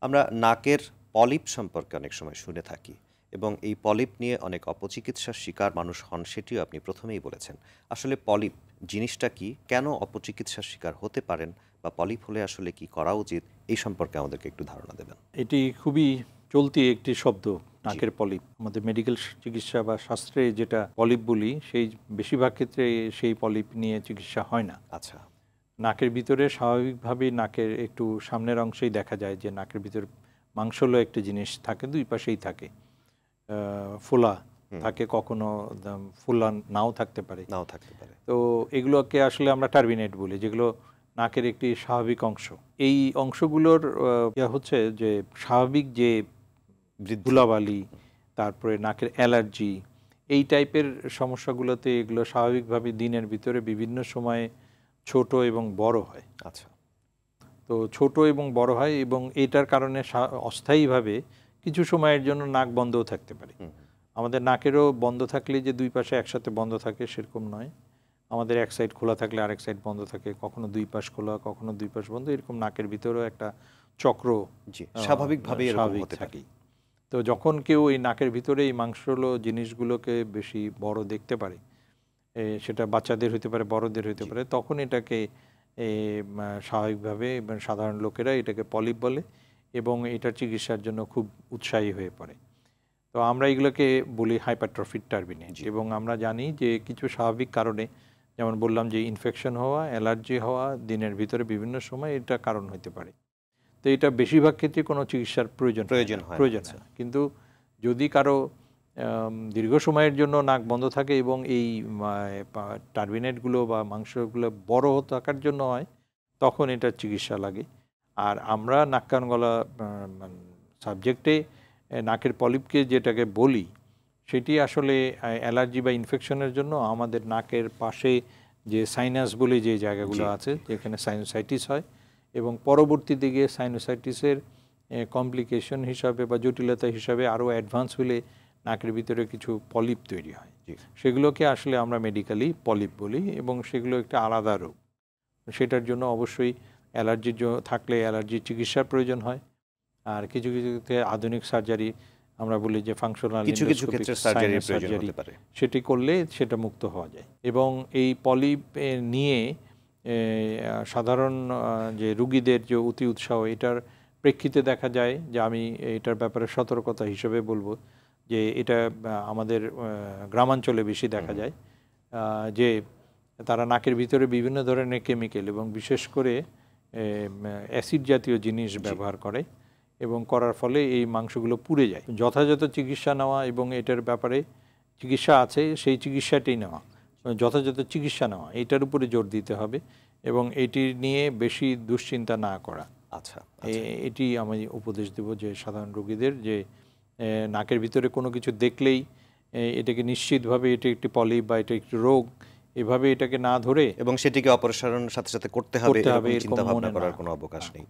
আমরা নাকের পলিপ সম্পর্কে অনেক সময় শুনে থাকি এবং এই পলিপ নিয়ে অনেক অপচিকিৎসার শিকার মানুষ হন, সেটিও আপনি প্রথমেই বলেছেন। আসলে পলিপ জিনিসটা কি, কেন অপচিকিৎসার শিকার হতে পারেন, বা পলিপ হলে আসলে কি করা উচিত, এই সম্পর্কে আমাদেরকে একটু ধারণা দেবেন। এটি খুবই চলতি একটি শব্দ, নাকের পলিপ। আমাদের মেডিকেল চিকিৎসা বা শাস্ত্রে যেটা পলিপ বলি, সেই বেশিরভাগ ক্ষেত্রে সেই পলিপ নিয়ে চিকিৎসা হয় না। আচ্ছা। নাকের ভিতরে স্বাভাবিকভাবেই নাকের একটু সামনের অংশেই দেখা যায় যে নাকের ভিতরে মাংসলো একটি জিনিস থাকে, দুই পাশেই থাকে, ফোলা থাকে, কখনো ফোলা নাও থাকতে পারে। তো এগুলোকে আসলে আমরা টার্বিনেট বলি, যেগুলো নাকের একটি স্বাভাবিক অংশ। এই অংশগুলোর হচ্ছে যে স্বাভাবিক যে ধুলাবালি, তারপরে নাকের অ্যালার্জি, এই টাইপের সমস্যাগুলোতে এগুলো স্বাভাবিকভাবে দিনের ভিতরে বিভিন্ন সময়ে ছোট এবং বড় হয়। আচ্ছা। তো ছোট এবং বড় হয়, এবং এটার কারণে অস্থায়ীভাবে কিছু সময়ের জন্য নাক বন্ধও থাকতে পারে। আমাদের নাকেরও বন্ধ থাকলে যে দুই পাশে একসাথে বন্ধ থাকে সেরকম নয়। আমাদের এক সাইড খোলা থাকলে আরেক সাইড বন্ধ থাকে, কখনো দুই পাশ খোলা, কখনো দুই পাশ বন্ধ, এরকম নাকের ভিতরেও একটা চক্র স্বাভাবিকভাবে থাকে। তো যখন কেউ এই নাকের ভিতরে এই মাংসলো জিনিসগুলোকে বেশি বড় দেখতে পারে, সেটা বাচ্চাদের হতে পারে, বড়দের হতে পারে, তখন এটাকে স্বাভাবিকভাবে সাধারণ লোকেরা এটাকে পলিপ বলে এবং এটার চিকিৎসার জন্য খুব উৎসাহী হয়ে পড়ে। তো আমরা এগুলোকে বলি হাইপারট্রফিড টার্বিনেট। এবং আমরা জানি যে কিছু স্বাভাবিক কারণে, যেমন বললাম যে ইনফেকশন হওয়া, অ্যালার্জি হওয়া, দিনের ভিতরে বিভিন্ন সময় এটা কারণ হতে পারে। তো এটা বেশিরভাগ ক্ষেত্রে কোনো চিকিৎসার প্রয়োজন হয় না। কিন্তু যদি কারো দীর্ঘ সময়ের জন্য নাক বন্ধ থাকে এবং এই টার্বিনেটগুলো বা মাংসগুলো বড় থাকার জন্য হয়, তখন এটা চিকিৎসা লাগে। আর আমরা নাক কান গলা সাবজেক্টে নাকের পলিপকে যেটাকে বলি, সেটি আসলে অ্যালার্জি বা ইনফেকশনের জন্য আমাদের নাকের পাশে যে সাইনাস বলে যে জায়গাগুলো আছে, যেখানে সাইনোসাইটিস হয়, এবং পরবর্তী দিকে সাইনোসাইটিসের কমপ্লিকেশন হিসাবে বা জটিলতা হিসাবে আরও অ্যাডভান্স হলে নাকের ভিতরে কিছু পলিপ তৈরি হয়। সেগুলোকে আসলে আমরা মেডিকেলি পলিপ বলি, এবং সেগুলো একটা আলাদা রোগ। সেটার জন্য অবশ্যই অ্যালার্জি থাকলে অ্যালার্জির চিকিৎসার প্রয়োজন হয়। আর কিছু কিছু ক্ষেত্রে আধুনিক সার্জারি, আমরা বলি যে ফাংশনাল সার্জারি, সেটি করলে সেটা মুক্ত হওয়া যায়। এবং এই পলিপ নিয়ে সাধারণ যে রুগীদের যে অতি উৎসাহ, এটার প্রেক্ষিতে দেখা যায় যে আমি এটার ব্যাপারে সতর্কতা হিসেবে বলবো যে এটা আমাদের গ্রামাঞ্চলে বেশি দেখা যায়, যে তারা নাকের ভিতরে বিভিন্ন ধরনের কেমিক্যাল এবং বিশেষ করে অ্যাসিড জাতীয় জিনিস ব্যবহার করে, এবং করার ফলে এই মাংসগুলো পুড়ে যায়। যথাযথ চিকিৎসা নেওয়া, এবং এটার ব্যাপারে চিকিৎসা আছে, সেই চিকিৎসাটি নেওয়া, যথাযথ চিকিৎসা নেওয়া, এটার উপরে জোর দিতে হবে, এবং এটি নিয়ে বেশি দুশ্চিন্তা না করা। আচ্ছা। এটি আমি উপদেশ দেব যে সাধারণ রোগীদের, যে নাকের ভিতরে কোনো কিছু দেখলেই এটাকে নিশ্চিতভাবে এটা একটি পলিপ বা এটা একটি রোগ এভাবে এটাকে না ধরে, এবং সেটিকে অপসারণের সাথে সাথে করতে হবে, এরকম চিন্তা ভাবনা করার কোনো অবকাশ নেই।